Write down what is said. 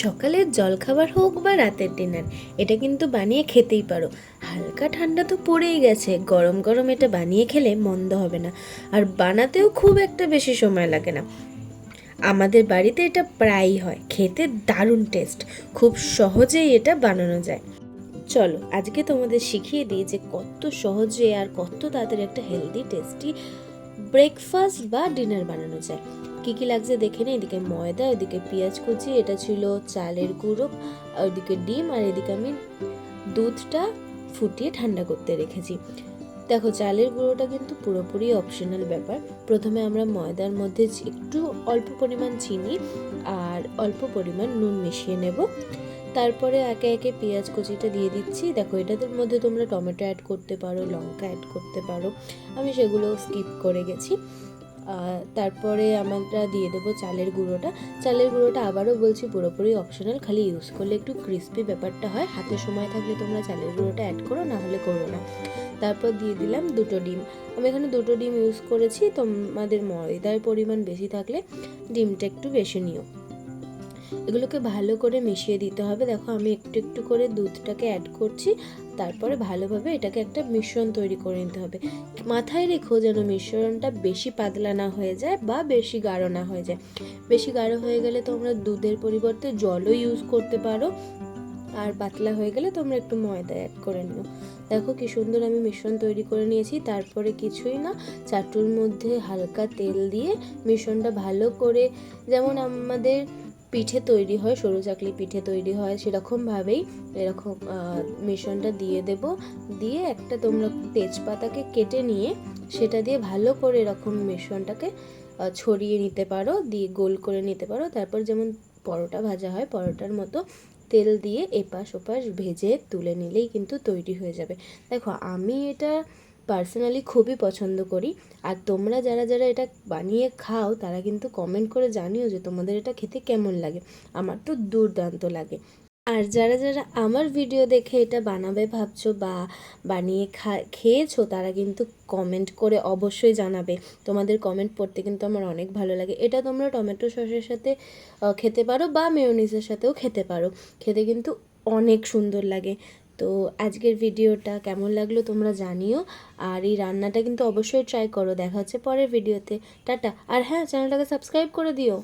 সকালের জলখাবার হোক বা রাতের ডিনার, এটা কিন্তু বানিয়ে খেতেই পারো। হালকা ঠান্ডা তো পড়েই গেছে, গরম গরম এটা বানিয়ে খেলে মন্দ হবে না। আর বানাতেও খুব একটা বেশি সময় লাগে না। আমাদের বাড়িতে এটা প্রায়ই হয়, খেতে দারুণ টেস্ট। খুব সহজেই এটা বানানো যায়। চলো আজকে তোমাদের শিখিয়ে দিই যে কত সহজে আর কত তাড়াতাড়ি একটা হেলদি টেস্টি ব্রেকফাস্ট বা ডিনার বানানো যায়। কী কী লাগছে দেখে নিই। এদিকে ময়দা, এদিকে পেঁয়াজ কুচি, এটা ছিল চালের গুঁড়ো, ওইদিকে ডিম, আর এদিকে আমি দুধটা ফুটিয়ে ঠান্ডা করতে রেখেছি। দেখো, চালের গুঁড়োটা কিন্তু পুরোপুরি অপশনাল ব্যাপার। প্রথমে আমরা ময়দার মধ্যে একটু অল্প পরিমাণ চিনি আর অল্প পরিমাণ নুন মিশিয়ে নেব। তারপরে একে একে পেঁয়াজ কুচিটা দিয়ে দিচ্ছি। দেখো, এটাদের মধ্যে তোমরা টমেটো অ্যাড করতে পারো, লঙ্কা অ্যাড করতে পারো, আমি সেগুলো স্কিপ করে গেছি। তারপরে আমরা দিয়ে দেবো চালের গুঁড়োটা। চালের গুঁড়োটা আবারও বলছি পুরোপুরি অপশনাল, খালি ইউজ করলে একটু ক্রিস্পি ব্যাপারটা হয়। হাতে সময় থাকলে তোমরা চালের গুঁড়োটা অ্যাড করো, না হলে করো না। তারপর দিয়ে দিলাম দুটো ডিম। আমি এখানে দুটো ডিম ইউজ করেছি, তোমাদের ময়দার পরিমাণ বেশি থাকলে ডিমটা একটু বেশি নিও। এগুলোকে ভালো করে মিশিয়ে দিতে হবে। দেখো, আমি একটু একটু করে দুধটাকে অ্যাড করছি। তারপরে ভালোভাবে এটাকে একটা মিশ্রণ তৈরি করে নিতে হবে। মাথায় রেখো যেন মিশ্রণটা বেশি পাতলা না হয়ে যায় বা বেশি গাঢ় না হয়ে যায়। বেশি গাঢ় হয়ে গেলে তোমরা দুধের পরিবর্তে জলও ইউজ করতে পারো, আর পাতলা হয়ে গেলে তোমরা একটু ময়দা অ্যাড করে নিও। দেখো কি সুন্দর আমি মিশ্রণ তৈরি করে নিয়েছি। তারপরে কিছুই না, চাটুর মধ্যে হালকা তেল দিয়ে মিশ্রণটা ভালো করে, যেমন আমাদের পিঠে তৈরি হয়, সরু চাকলি পিঠে তৈরি হয়, সেরকমভাবেই এরকম মিশ্রণটা দিয়ে দেব। দিয়ে একটা তোমরা তেজপাতাকে কেটে নিয়ে সেটা দিয়ে ভালো করে এরকম মিশ্রণটাকে ছড়িয়ে নিতে পারো, দিয়ে গোল করে নিতে পারো। তারপর যেমন পরোটা ভাজা হয়, পরোটার মতো তেল দিয়ে এপাশ ওপাশ ভেজে তুলে নিলেই কিন্তু তৈরি হয়ে যাবে। দেখো, আমি এটা পার্সোনালি খুবই পছন্দ করি। আর তোমরা যারা যারা এটা বানিয়ে খাও তারা কিন্তু কমেন্ট করে জানিও যে তোমাদের এটা খেতে কেমন লাগে। আমার তো দুর্দান্ত লাগে। আর যারা যারা আমার ভিডিও দেখে এটা বানাবে ভাবছো বা বানিয়ে খেয়েছো, তারা কিন্তু কমেন্ট করে অবশ্যই জানাবে। তোমাদের কমেন্ট পড়তে কিন্তু আমার অনেক ভালো লাগে। এটা তোমরা টমেটো সসের সাথে খেতে পারো বা মেয়োনিজের সাথেও খেতে পারো, খেতে কিন্তু অনেক সুন্দর লাগে। তো আজকের ভিডিওটা কেমন লাগলো তোমরা জানিও। আর এই রান্নাটা কিন্তু অবশ্যই ট্রাই করো। দেখা হচ্ছে পরের ভিডিওতে। টাটা। আর হ্যাঁ, চ্যানেলটাকে সাবস্ক্রাইব করে দিও।